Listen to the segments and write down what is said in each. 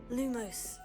Lumos.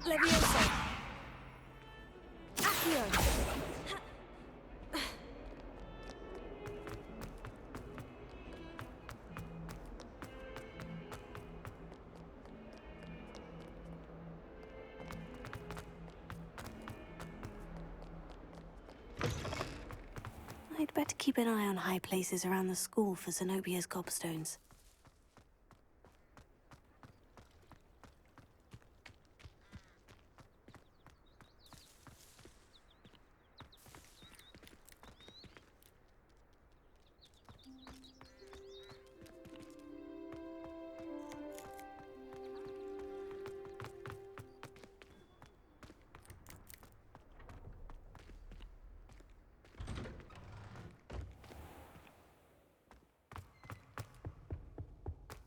Levioso. Accio. I'd better keep an eye on high places around the school for Zenobia's gobstones.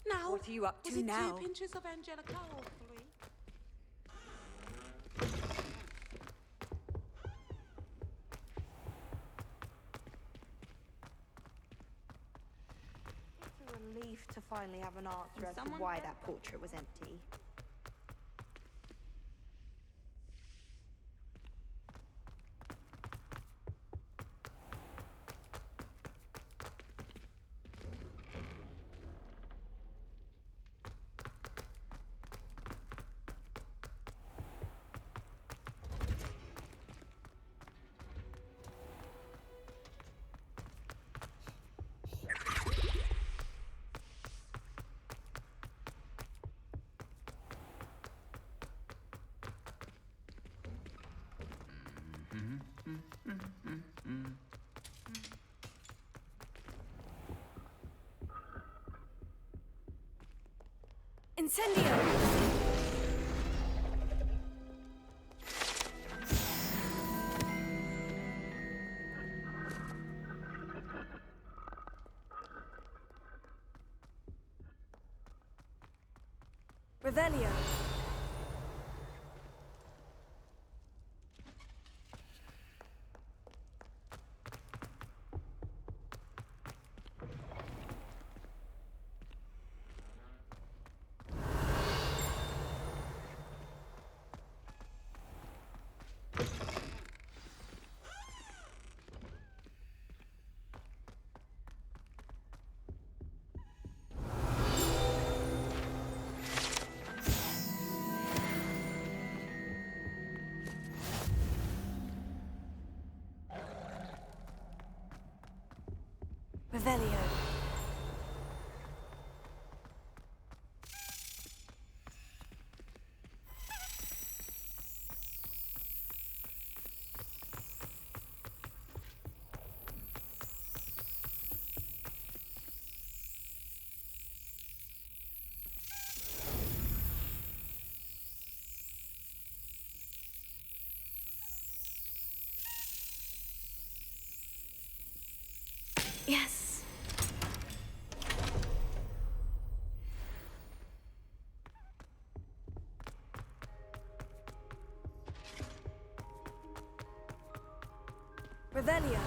Now, What are you up was to it now? 2 pinches of Angelica or 3? It's a relief to finally have an answer Can as to someone why help? that portrait was empty. Incendio! Revelio. Revelio. Yes. Revelio.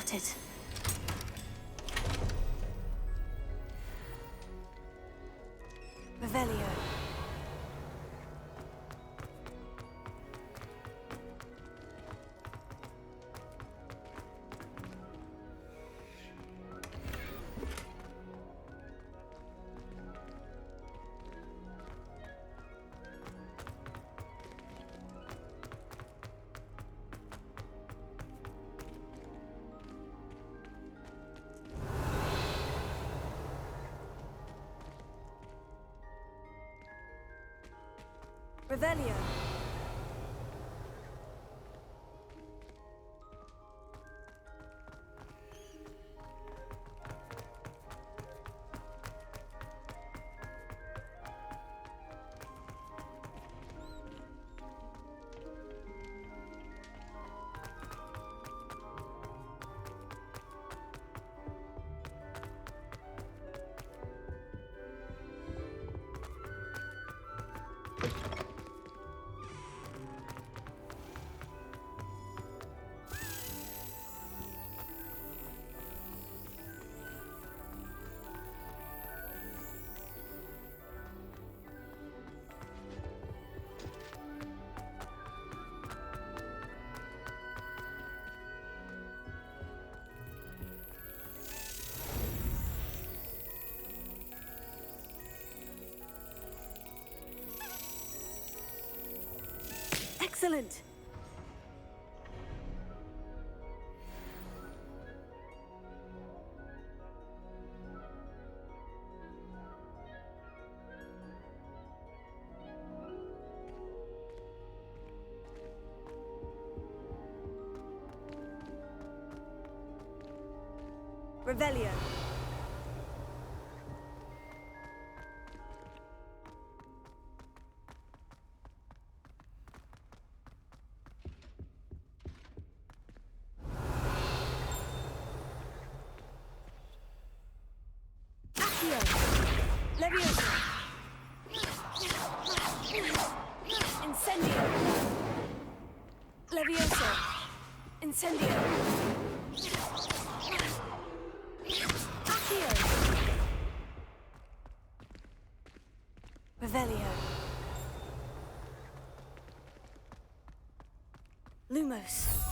got it. Revelio. Revelio. Excellent! Revelio. Accio. Levioso. Incendio. Levioso. Incendio. Accio. Revelio. Lumos.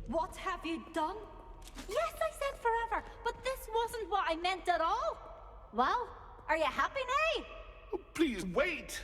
What have you done? Yes, I said forever, but this wasn't what I meant at all. Well, are you happy now? Oh, please wait!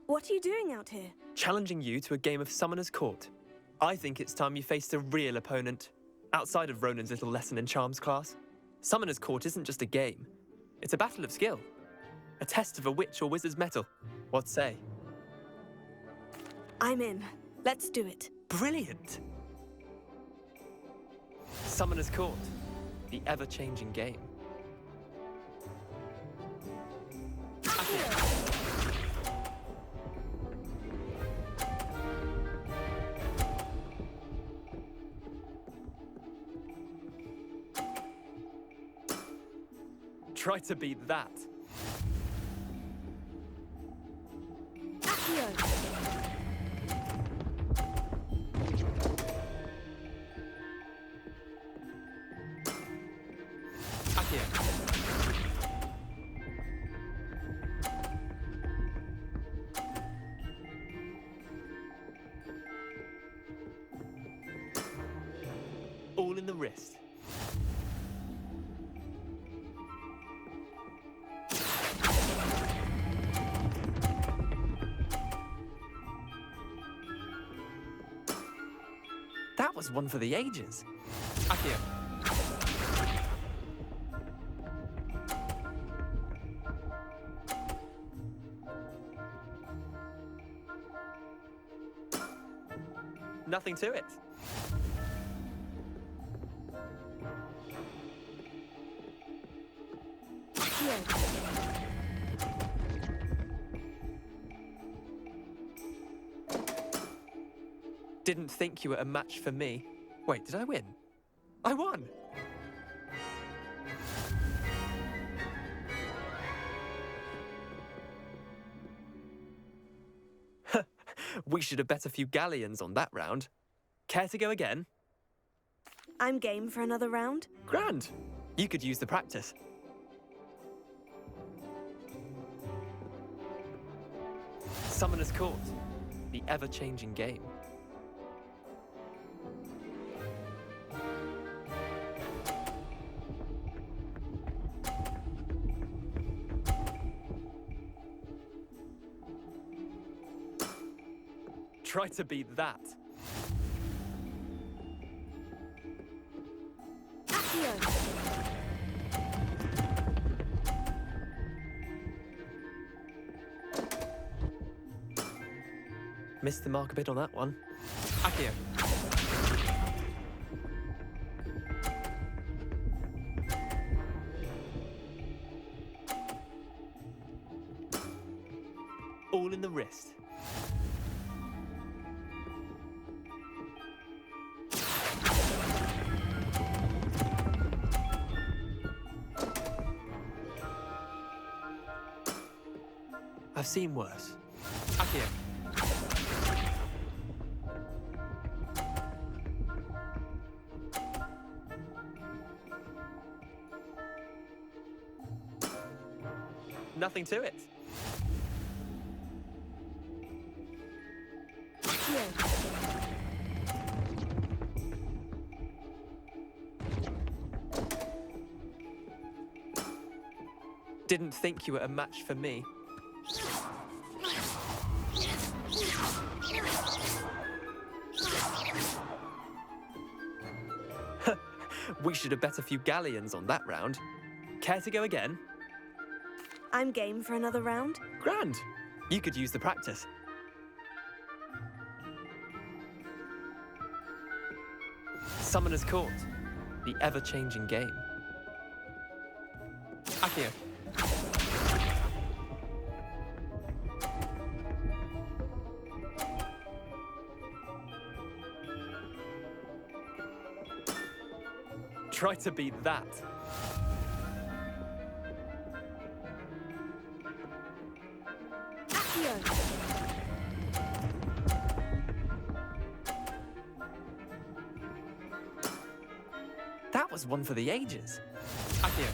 What are you doing out here? Challenging you to a game of Summoner's Court. I think it's time you faced a real opponent, outside of Ronan's little lesson in charms class. Summoner's Court isn't just a game. It's a battle of skill. A test of a witch or wizard's mettle. What say? I'm in. Let's do it. Brilliant! Summoner's Court, the ever-changing game. Try to beat that. Accio. All in the wrist. That was one for the ages. Accio. Nothing to it. Didn't think you were a match for me. Wait, did I win? I won! We should have bet a few galleons on that round. Care to go again? I'm game for another round. Grand! You could use the practice. Summoner's Court, the ever-changing game. Try to beat that. Missed the mark a bit on that one. Accio. All in the wrist. I've seen worse. Accio. Nothing to it. Didn't think you were a match for me. We should have bet a few galleons on that round. Care to go again? I'm game for another round. Grand! You could use the practice. Summoner's Court, the ever-changing game. Accio. Try to beat that. was one for the ages. Accio.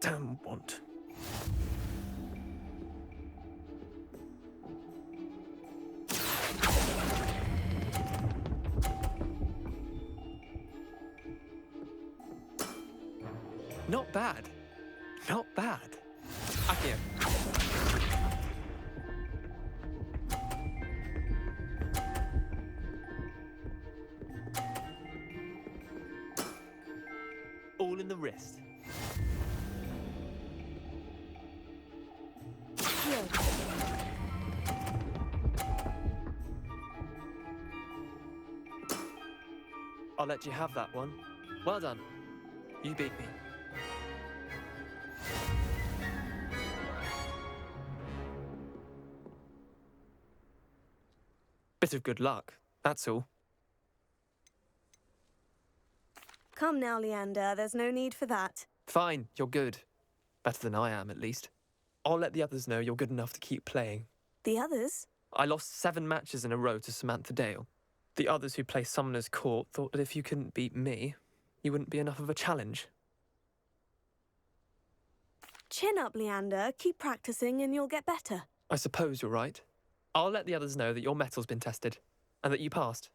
Damn want. Not bad. Not bad. Accio. All in the wrist. I'll let you have that one. Well done. You beat me. Bit of good luck, that's all. Come now, Leander, there's no need for that. Fine, you're good. Better than I am, at least. I'll let the others know you're good enough to keep playing. The others? I lost 7 matches in a row to Samantha Dale. The others who play Summoner's Court thought that if you couldn't beat me, you wouldn't be enough of a challenge. Chin up, Leander. Keep practicing and you'll get better. I suppose you're right. I'll let the others know that your metal's been tested, and that you passed.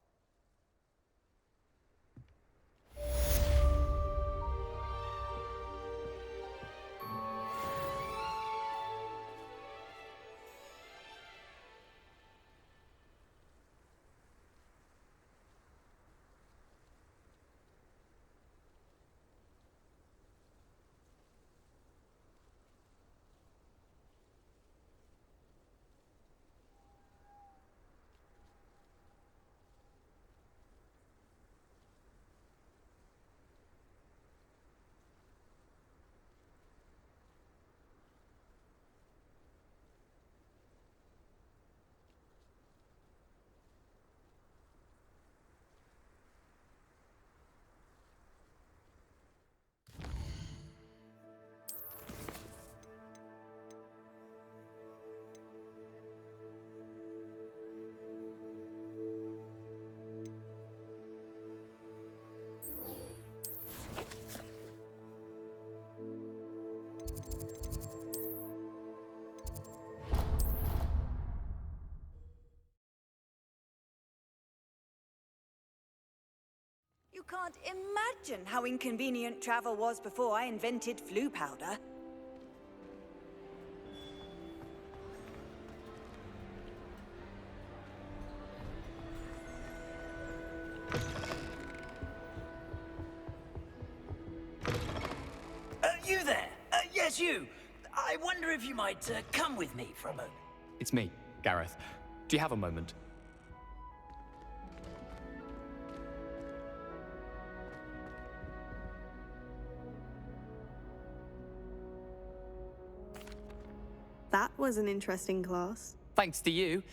You can't imagine how inconvenient travel was before I invented flu powder. You there? Yes, you. I wonder if you might come with me for a moment. It's me, Gareth. Do you have a moment? That was an interesting class. Thanks to you.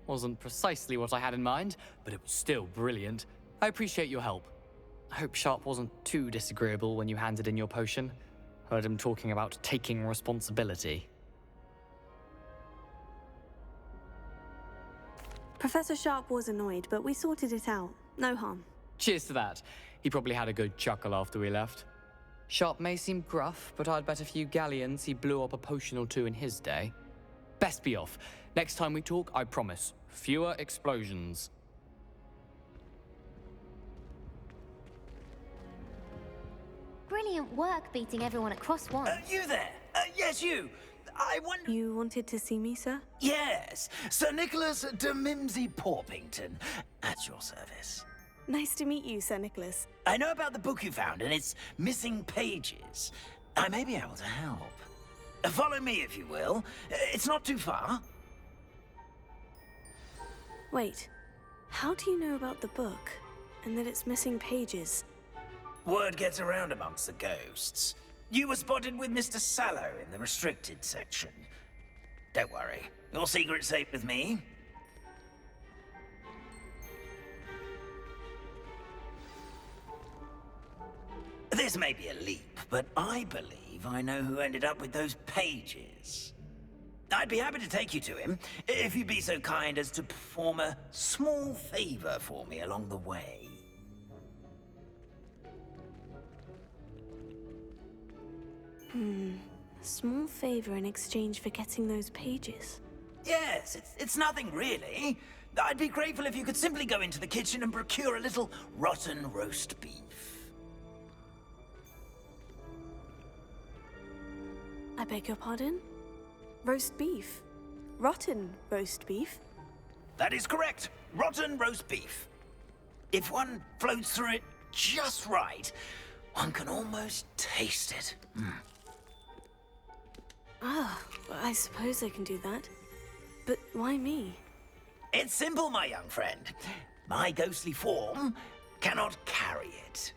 Wasn't precisely what I had in mind, but it was still brilliant. I appreciate your help. I hope Sharp wasn't too disagreeable when you handed in your potion. Heard him talking about taking responsibility. Professor Sharp was annoyed, but we sorted it out. No harm. Cheers to that. He probably had a good chuckle after we left. Sharp may seem gruff, but I'd bet a few galleons he blew up a potion or two in his day. Best be off. Next time we talk, I promise, fewer explosions. Brilliant work beating everyone at cross one. You there? Yes, you. I wonder... You wanted to see me, sir? Yes, Sir Nicholas de Mimsy Porpington, at your service. Nice to meet you, Sir Nicholas. I know about the book you found and its missing pages. I may be able to help. Follow me, if you will. It's not too far. Wait, how do you know about the book? And that it's missing pages? Word gets around amongst the ghosts. You were spotted with Mr. Sallow in the restricted section. Don't worry, your secret's safe with me. This may be a leap, but I believe if I know who ended up with those pages. I'd be happy to take you to him, if you'd be so kind as to perform a small favor for me along the way. A small favor in exchange for getting those pages. Yes, it's nothing really. I'd be grateful if you could simply go into the kitchen and procure a little rotten roast beef. I beg your pardon? Roast beef? Rotten roast beef? That is correct. Rotten roast beef. If one floats through it just right, one can almost taste it. Ah, I suppose I can do that. But why me? It's simple, my young friend. My ghostly form cannot carry it.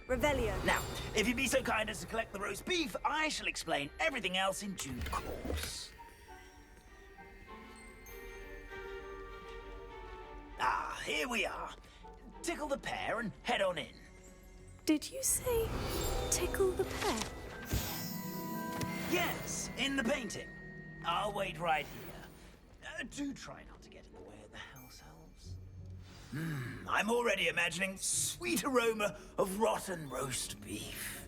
Revelio. Now, if you'd be so kind as to collect the roast beef, I shall explain everything else in due course. Ah, here we are. Tickle the pear and head on in. Did you say tickle the pear? Yes, in the painting. I'll wait right here. Do try not to get in the way of the house elves. I'm already imagining sweet aroma of rotten roast beef.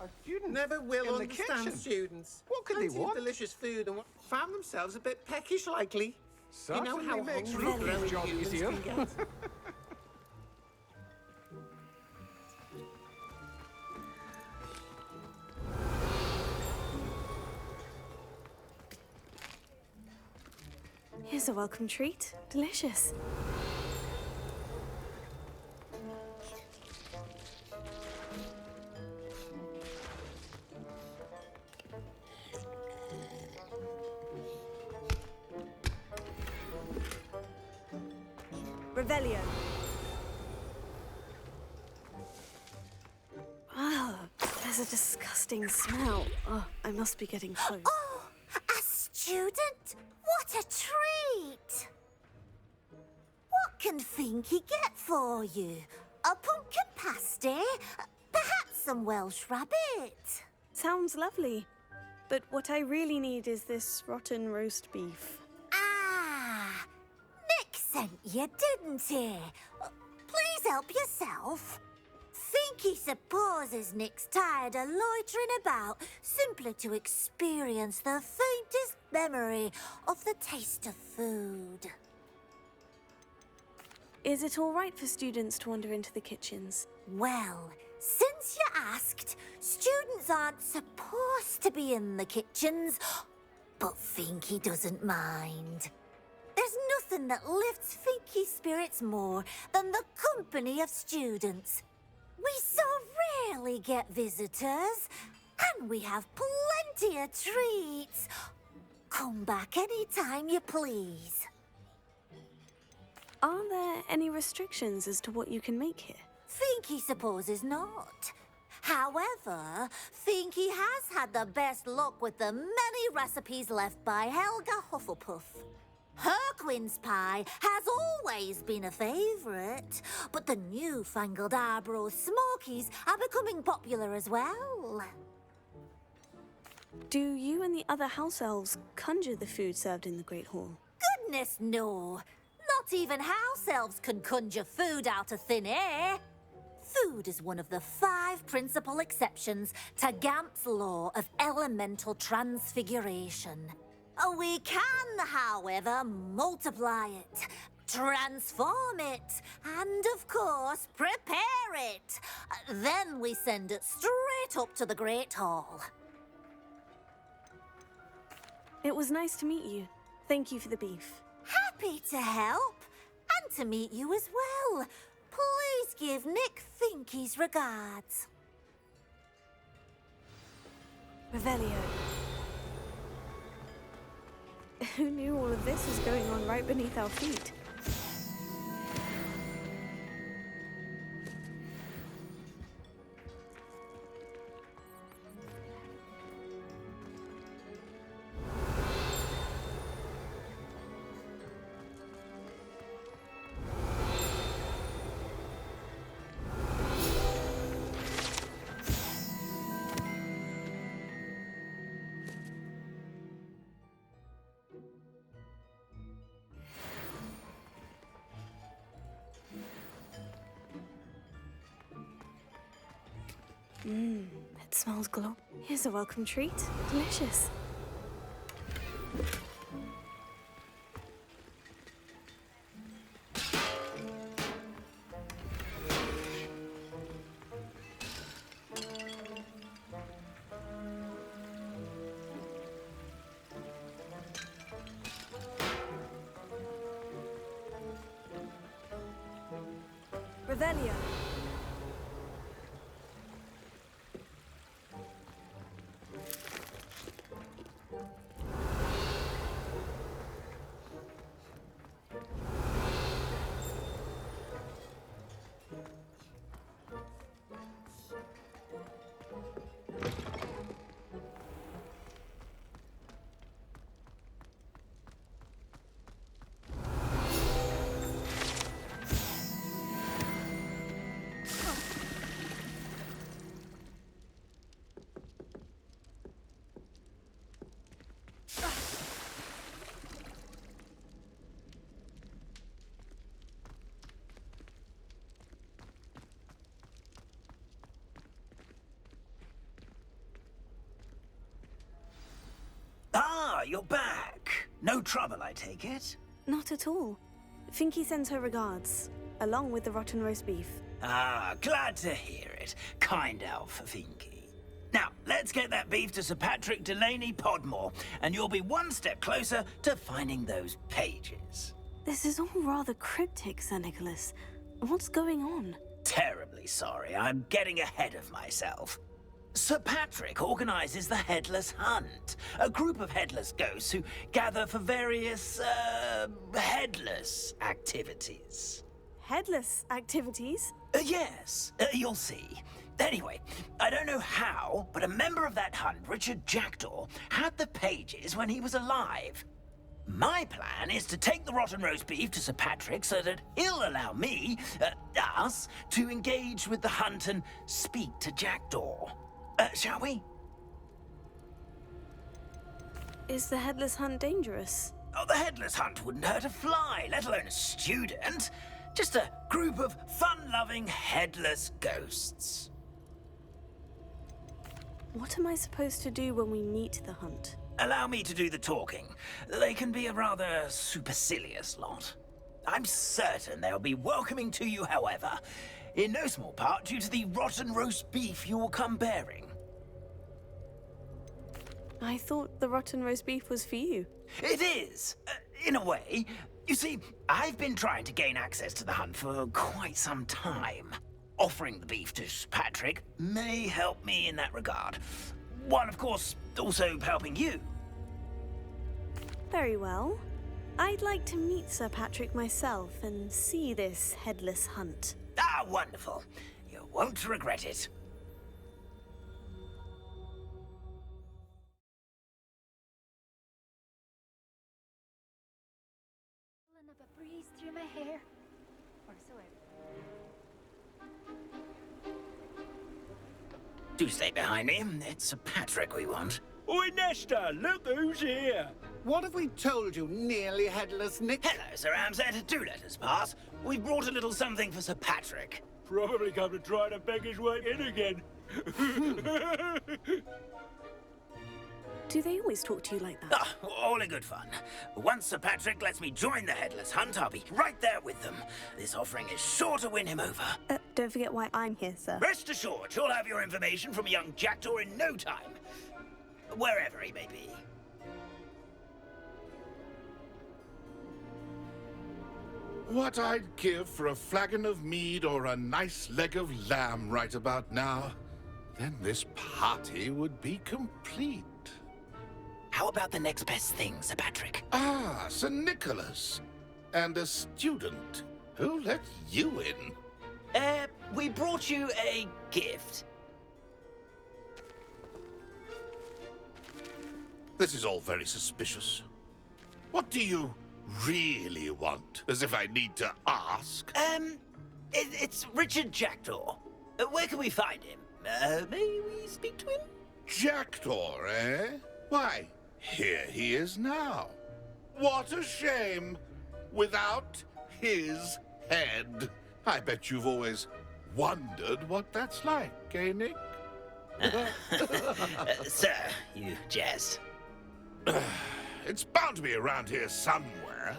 Our students Never will in the understand kitchen. students. What could they Plenty of want? delicious food and found themselves a bit peckish likely. You know Certainly how makes hungry Ruthie's growing job humans easier. can get. Here's a welcome treat. Delicious. Revelio. Ah, there's a disgusting smell. Oh, I must be getting close. Oh, a student? What a treat! What can Finky get for you? A pumpkin pasty? Perhaps some Welsh rabbit? Sounds lovely. But what I really need is this rotten roast beef. Ah, Nick sent you, didn't he? Please help yourself. Finky supposes Nick's tired of loitering about simply to experience the faintest memory of the taste of food. Is it all right for students to wander into the kitchens? Well, since you asked, students aren't supposed to be in the kitchens, but Finky doesn't mind. There's nothing that lifts Finky's spirits more than the company of students. We so rarely get visitors, and we have plenty of treats. Come back any time you please. Are there any restrictions as to what you can make here? Finky supposes not. However, Finky has had the best luck with the many recipes left by Helga Hufflepuff. Her quince pie has always been a favourite, but the newfangled Arborough Smokies are becoming popular as well. Do you and the other house elves conjure the food served in the Great Hall? Goodness no! Not even house elves can conjure food out of thin air. Food is one of the 5 principal exceptions to Gamp's law of elemental transfiguration. We can, however, multiply it, transform it, and, of course, prepare it. Then we send it straight up to the Great Hall. It was nice to meet you. Thank you for the beef. Happy to help, and to meet you as well. Please give Nick Finky's regards. Revelio. Who knew all of this was going on right beneath our feet? It smells glorious. Here's a welcome treat. Delicious. Revelio. Ah, you're back. No trouble, I take it? Not at all. Finky sends her regards, along with the rotten roast beef. Ah, glad to hear it. Kind elf, Finky. Now, let's get that beef to Sir Patrick Delaney Podmore, and you'll be one step closer to finding those pages. This is all rather cryptic, Sir Nicholas. What's going on? Terribly sorry, I'm getting ahead of myself. Sir Patrick organizes the Headless Hunt, a group of headless ghosts who gather for various, headless activities. Headless activities? Yes, you'll see. Anyway, I don't know how, but a member of that hunt, Richard Jackdaw, had the pages when he was alive. My plan is to take the rotten roast beef to Sir Patrick so that he'll allow me, us, to engage with the hunt and speak to Jackdaw. Shall we? Is the Headless Hunt dangerous? Oh, the Headless Hunt wouldn't hurt a fly, let alone a student. Just a group of fun-loving headless ghosts. What am I supposed to do when we meet the hunt? Allow me to do the talking. They can be a rather supercilious lot. I'm certain they'll be welcoming to you, however, in no small part due to the rotten roast beef you will come bearing. I thought the rotten roast beef was for you. It is, in a way. You see, I've been trying to gain access to the hunt for quite some time. Offering the beef to Patrick may help me in that regard. While, of course, also helping you. Very well. I'd like to meet Sir Patrick myself and see this Headless Hunt. Ah, wonderful. You won't regret it. Of a breeze through my hair, or so Do stay behind me. It's Sir Patrick we want. Oi, Nesta, look who's here. What have we told you, nearly headless Nick? Hello, Sir Ramsed. Do let us pass. We've brought a little something for Sir Patrick. Probably come to try to beg his way in again. Do they always talk to you like that? Ah, all in good fun. Once Sir Patrick lets me join the Headless Hunt, I'll be right there with them. This offering is sure to win him over. Don't forget why I'm here, sir. Rest assured, you'll have your information from a young Jackdaw in no time. Wherever he may be. What I'd give for a flagon of mead or a nice leg of lamb right about now. Then this party would be complete. How about the next best thing, Sir Patrick? Ah, Sir Nicholas. And a student. Who let you in? We brought you a gift. This is all very suspicious. What do you really want? As if I need to ask. It's Richard Jackdaw. Where can we find him? May we speak to him? Jackdaw, eh? Why, here he is now. What a shame. Without his head. I bet you've always wondered what that's like, eh, Nick? Sir, you jest. It's bound to be around here somewhere.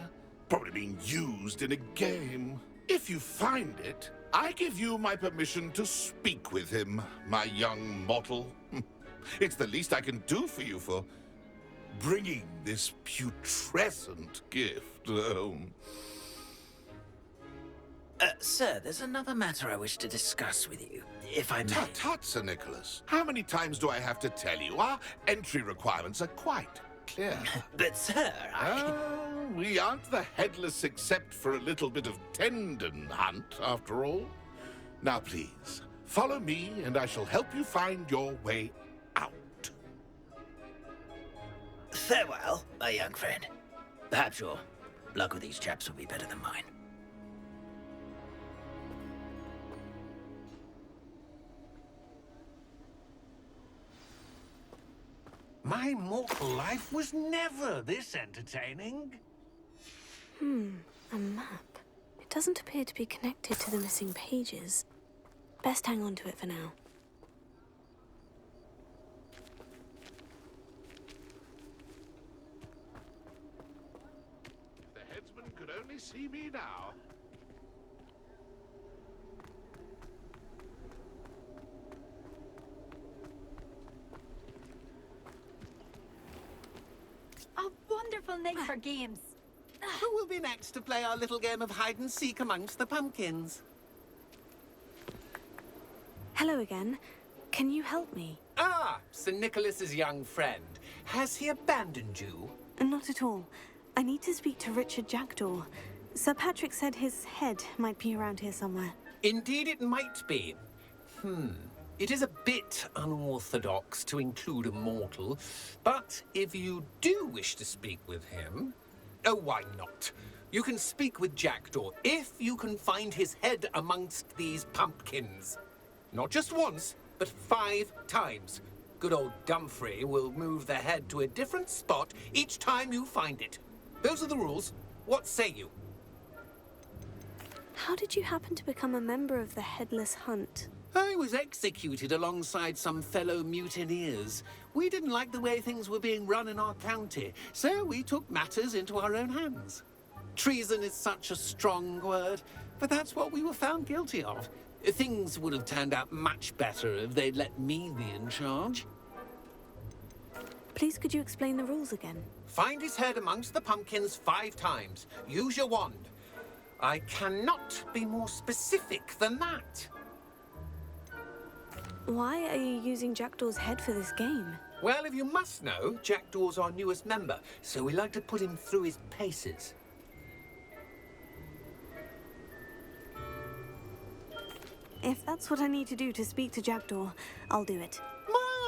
Probably being used in a game. If you find it, I give you my permission to speak with him, my young mortal. It's the least I can do for you for bringing this putrescent gift home. Sir, there's another matter I wish to discuss with you, if I may. Tut, tut, Sir Nicholas. How many times do I have to tell you? Our entry requirements are quite clear. But, sir, We aren't the headless except for a little bit of tendon hunt, after all. Now, please, follow me, and I shall help you find your way out. Farewell, my young friend. Perhaps your luck with these chaps will be better than mine. My mortal life was never this entertaining. A map. It doesn't appear to be connected to the missing pages. Best hang on to it for now. The headsman could only see me now. A wonderful night for games. Who will be next to play our little game of hide and seek amongst the pumpkins? Hello again. Can you help me? Ah, Sir Nicholas's young friend. Has he abandoned you? Not at all. I need to speak to Richard Jackdaw. Sir Patrick said his head might be around here somewhere. Indeed it might be. It is a bit unorthodox to include a mortal, but if you do wish to speak with him... Oh, why not? You can speak with Jackdaw if you can find his head amongst these pumpkins. Not just once, but 5 times. Good old Dumfrey will move the head to a different spot each time you find it. Those are the rules. What say you? How did you happen to become a member of the Headless Hunt? I was executed alongside some fellow mutineers. We didn't like the way things were being run in our county, so we took matters into our own hands. Treason is such a strong word, but that's what we were found guilty of. Things would have turned out much better if they'd let me be in charge. Please could you explain the rules again? Find his head amongst the pumpkins 5 times. Use your wand. I cannot be more specific than that. Why are you using Jackdaw's head for this game? Well, if you must know, Jackdaw's our newest member, so we like to put him through his paces. If that's what I need to do to speak to Jackdaw, I'll do it.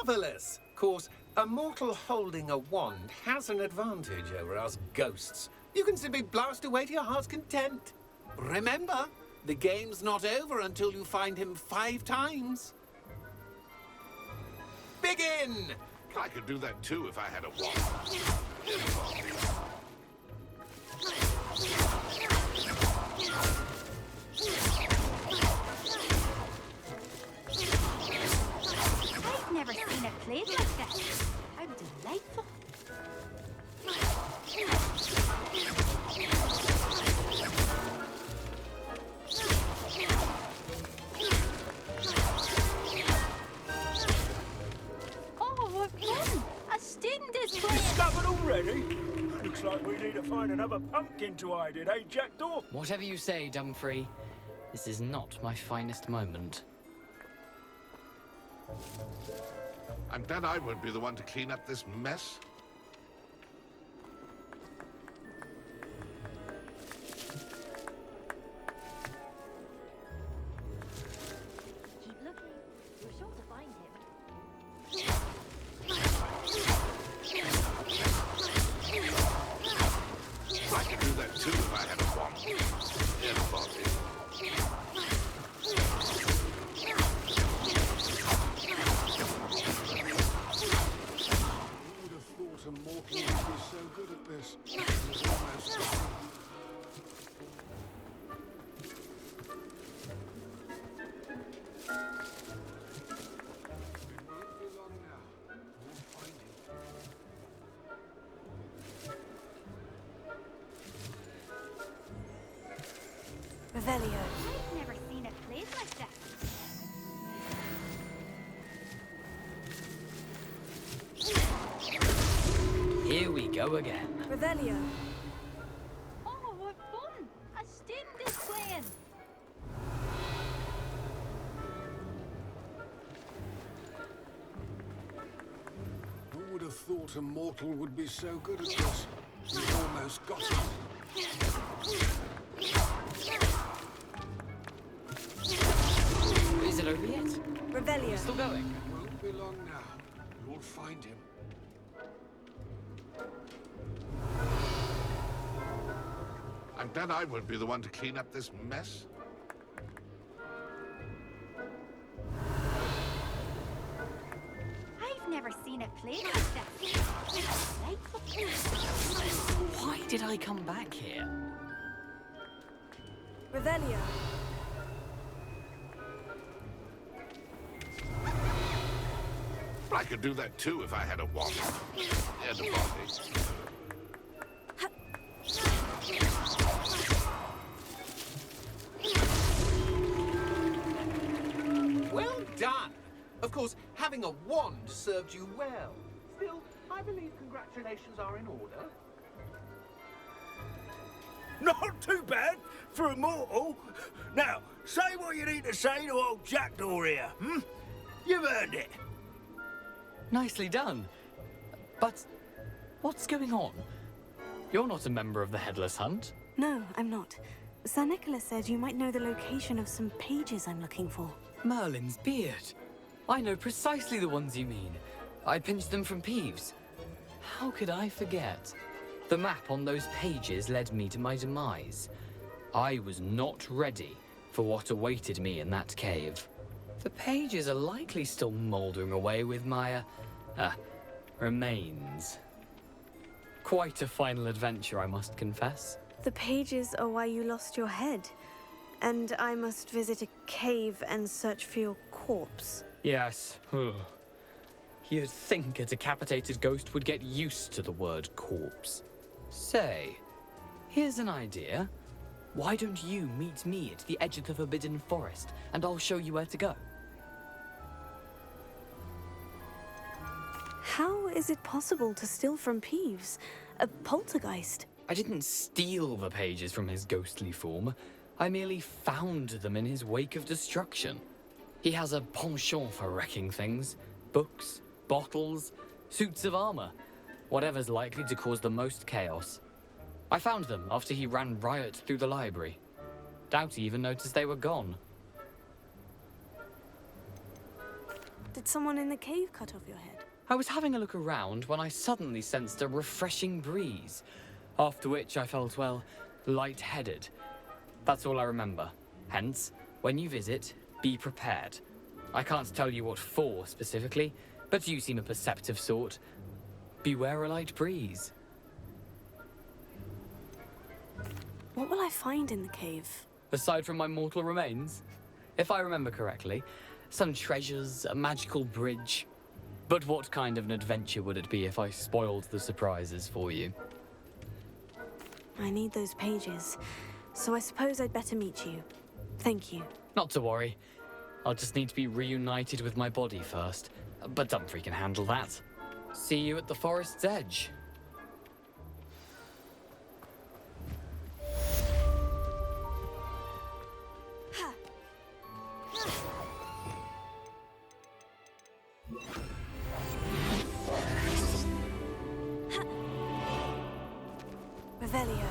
Marvellous! Of course, a mortal holding a wand has an advantage over us ghosts. You can simply blast away to your heart's content. Remember, the game's not over until you find him 5 times. Begin! I could do that too if I had a wand. I've never seen it played like this. How delightful. Oh, I've won! A student is playing! Discovered already? Looks like we need to find another pumpkin to hide in, eh, Jackdaw? Whatever you say, Dumfrey. This is not my finest moment. I'm glad I won't be the one to clean up this mess. Keep looking. You're sure to find him. I could do that too if I had a wand. Yes, Bossy. Who would have thought a mortal would be so good at this? It's almost... Revelio. I've never seen it played like that. Here we go again. Revelio. Oh, what fun! A student is playing. Who would have thought a mortal would be so good at this? We've almost got him. Is it over yet? Revelio. Still going? Won't be long now. You'll find him. I'm glad I won't be the one to clean up this mess. I've never seen it played like that. Why did I come back here? Revelio. I could do that too if I had a wand and a body. Well done. Of course, having a wand served you well. Still, I believe congratulations are in order. Not too bad for a mortal. Now, say what you need to say to old Jackdaw here, hmm? You've earned it. Nicely done. But what's going on? You're not a member of the Headless Hunt. No, I'm not. Sir Nicholas said you might know the location of some pages I'm looking for. Merlin's beard. I know precisely the ones you mean. I pinched them from Peeves. How could I forget? The map on those pages led me to my demise. I was not ready for what awaited me in that cave. The pages are likely still mouldering away with my, remains. Quite a final adventure, I must confess. The pages are why you lost your head. And I must visit a cave and search for your corpse. Yes. Ugh. You'd think a decapitated ghost would get used to the word corpse. Say, here's an idea. Why don't you meet me at the edge of the Forbidden Forest, and I'll show you where to go? How is it possible to steal from Peeves? A poltergeist? I didn't steal the pages from his ghostly form. I merely found them in his wake of destruction. He has a penchant for wrecking things. Books, bottles, suits of armor. Whatever's likely to cause the most chaos. I found them after he ran riot through the library. Doubt he even noticed they were gone. Did someone in the cave cut off your head? I was having a look around when I suddenly sensed a refreshing breeze. After which I felt, well, lightheaded. That's all I remember. Hence, when you visit, be prepared. I can't tell you what for specifically, but you seem a perceptive sort. Beware a light breeze. What will I find in the cave? Aside from my mortal remains, if I remember correctly, some treasures, a magical bridge. But what kind of an adventure would it be if I spoiled the surprises for you? I need those pages, so I suppose I'd better meet you. Thank you. Not to worry. I'll just need to be reunited with my body first. But Dumfrey can handle that. See you at the forest's edge. Revelio.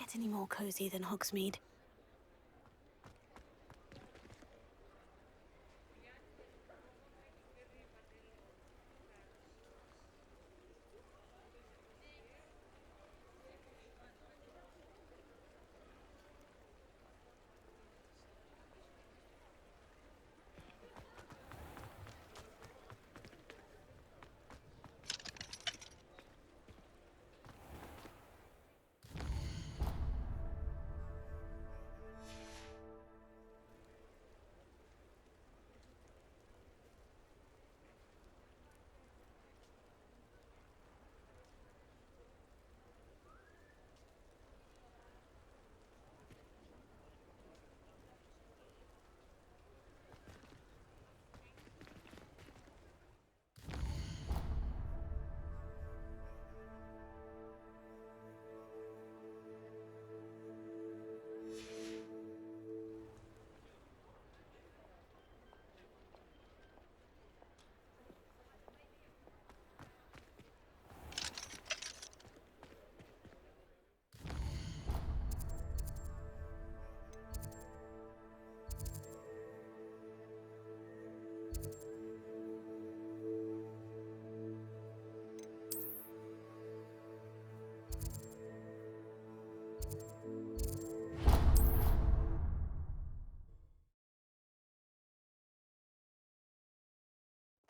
get any more cozy than Hogsmeade.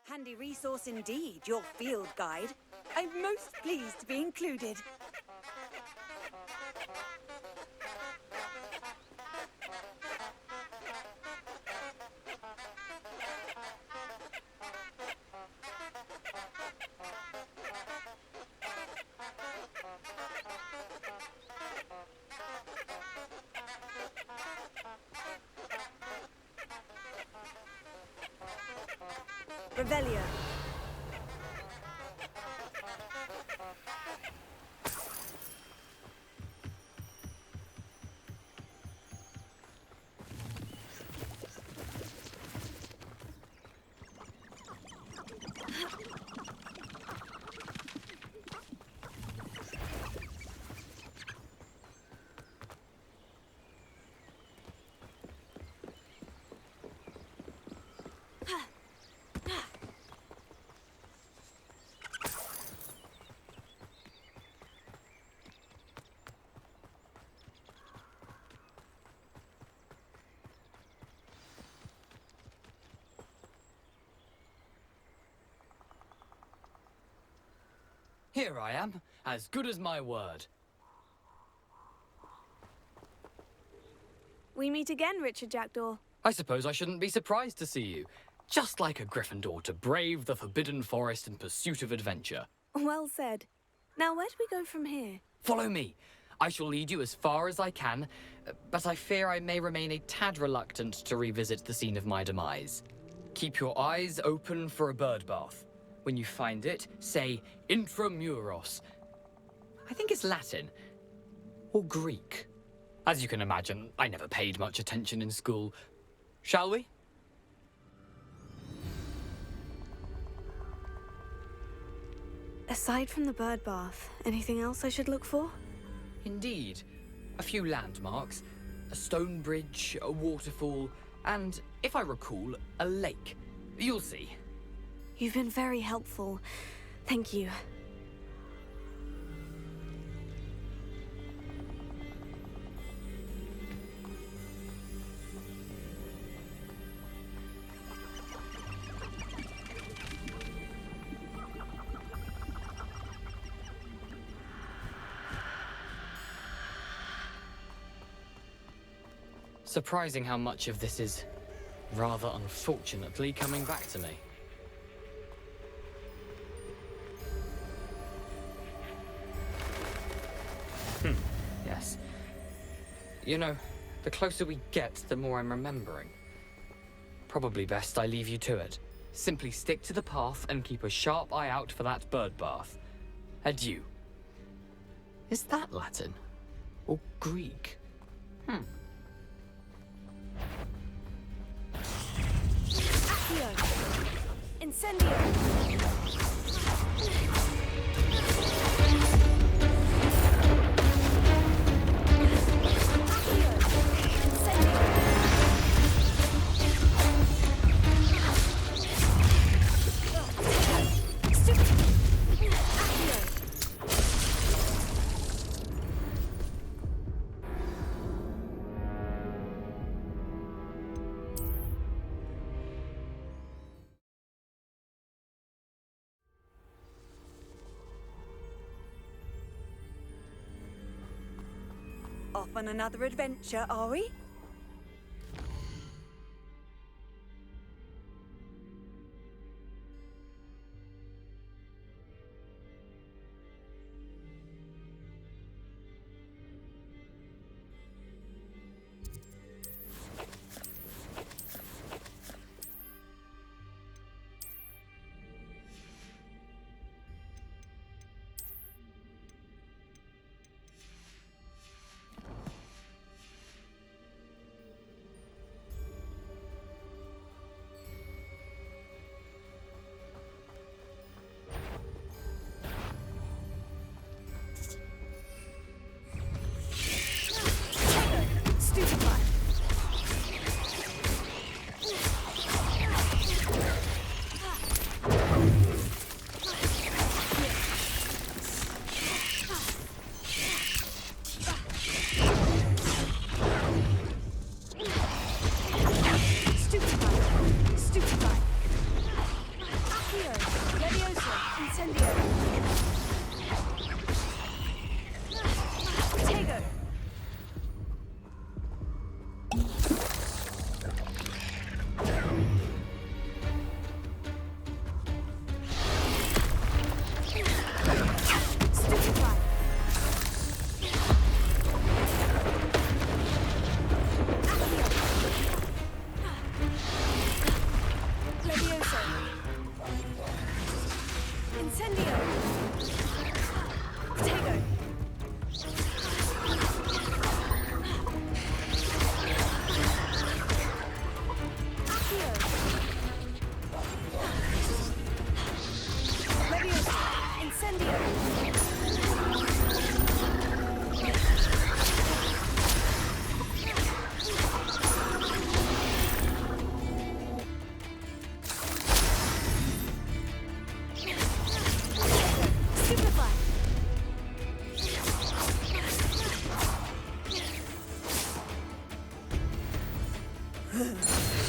Handy resource indeed, your field guide. I'm most pleased to be included. Revelio. Here I am, as good as my word. We meet again, Richard Jackdaw. I suppose I shouldn't be surprised to see you. Just like a Gryffindor to brave the Forbidden Forest in pursuit of adventure. Well said. Now, where do we go from here? Follow me. I shall lead you as far as I can, but I fear I may remain a tad reluctant to revisit the scene of my demise. Keep your eyes open for a bird bath. When you find it, say intramuros. I think it's Latin. Or Greek. As you can imagine, I never paid much attention in school. Shall we? Aside from the bird bath, anything else I should look for? Indeed. A few landmarks. A stone bridge, a waterfall, and, if I recall, a lake. You'll see. You've been very helpful. Thank you. Surprising how much of this is, rather unfortunately, coming back to me. Yes. You know, the closer we get, the more I'm remembering. Probably best I leave you to it. Simply stick to the path and keep a sharp eye out for that bird bath. Adieu. Is that Latin? Or Greek? Accio! Incendio! Off on another adventure, are we?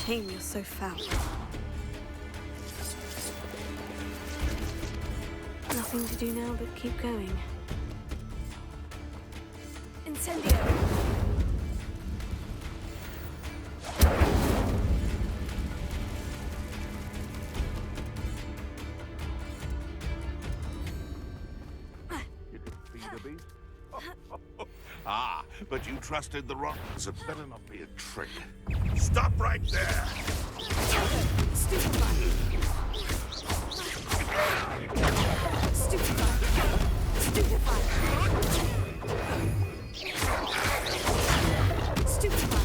Shame you're so foul. Nothing to do now but keep going. Incendio! You didn't feed the beast? Ah, but you trusted the wrong. So it better not be a trick. Stop right there! Stupefy! Stupefy! Stupefy! Stupefy!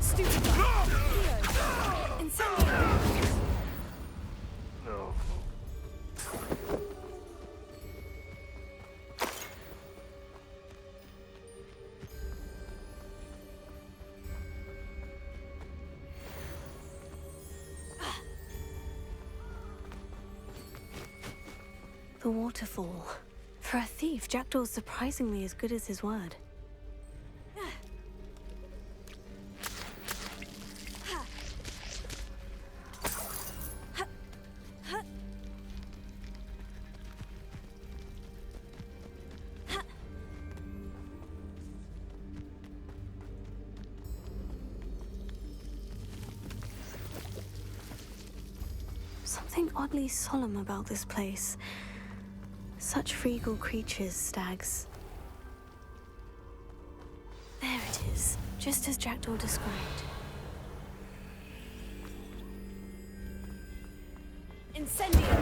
Stupefy! The waterfall. For a thief, Jackdaw's surprisingly as good as his word. Something oddly solemn about this place. Such regal creatures, stags. There it is, just as Jackdaw described. Incendio!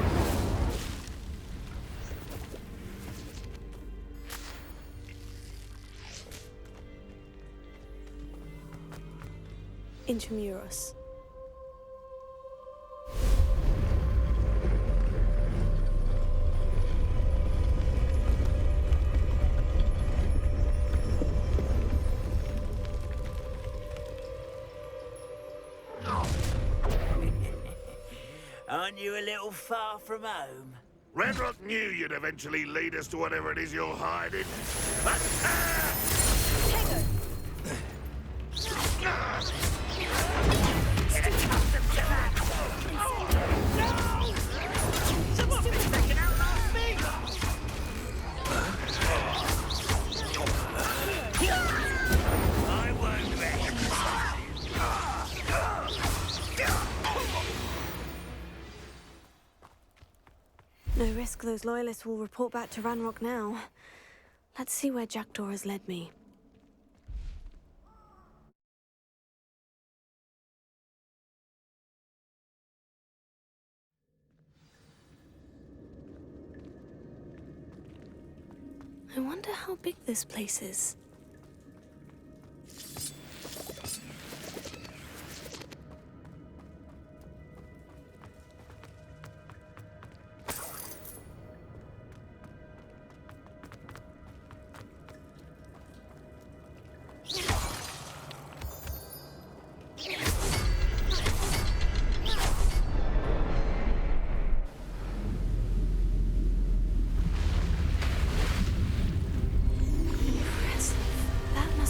Intramuros. Aren't you a little far from home? Redrock knew you'd eventually lead us to whatever it is you're hiding. No risk those loyalists will report back to Ranrock now. Let's see where Jackdaw has led me. I wonder how big this place is.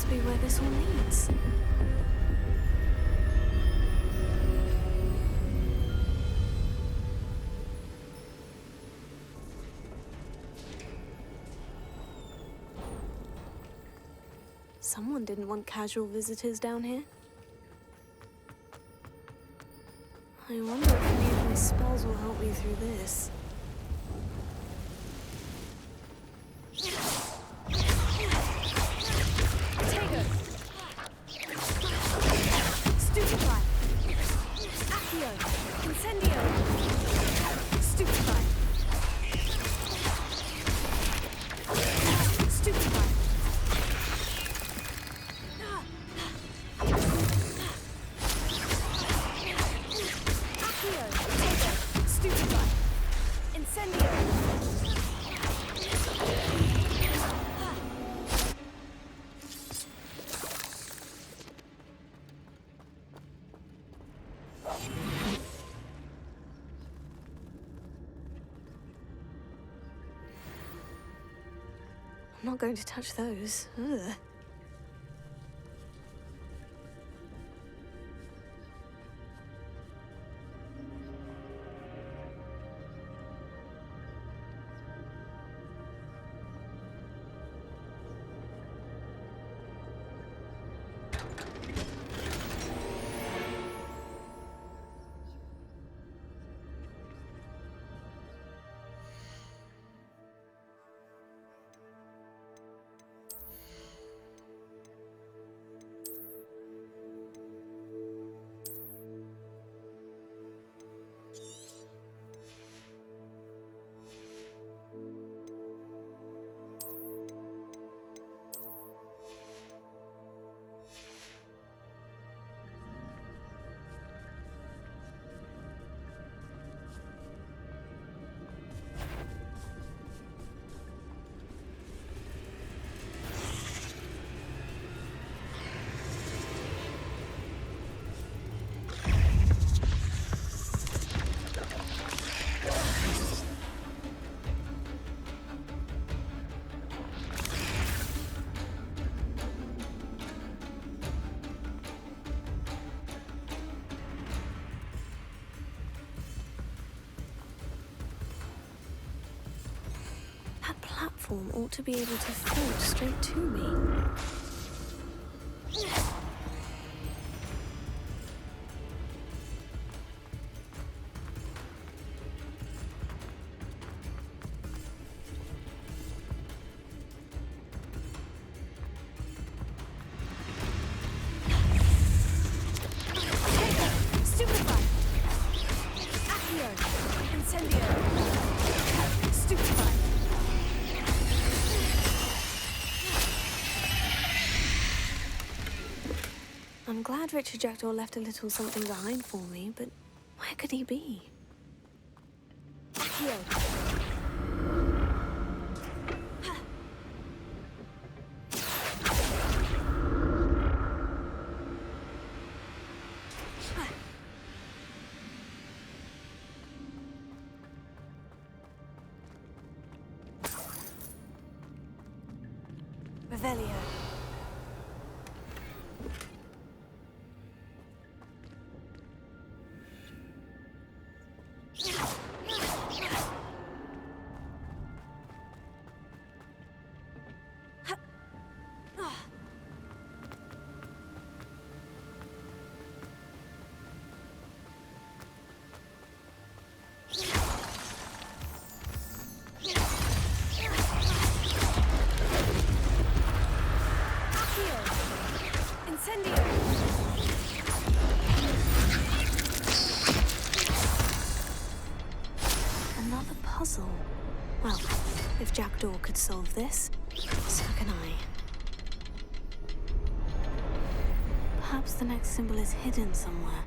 Be where this all leads. Someone didn't want casual visitors down here. I wonder if any of my spells will help me through this. I'm not going to touch those. Ugh. Platform ought to be able to float straight to me. I'm glad Richard Jackdaw left a little something behind for me, but where could he be? Accio. Revelio. Another puzzle. Well, if Jackdaw could solve this, so can I. Perhaps the next symbol is hidden somewhere.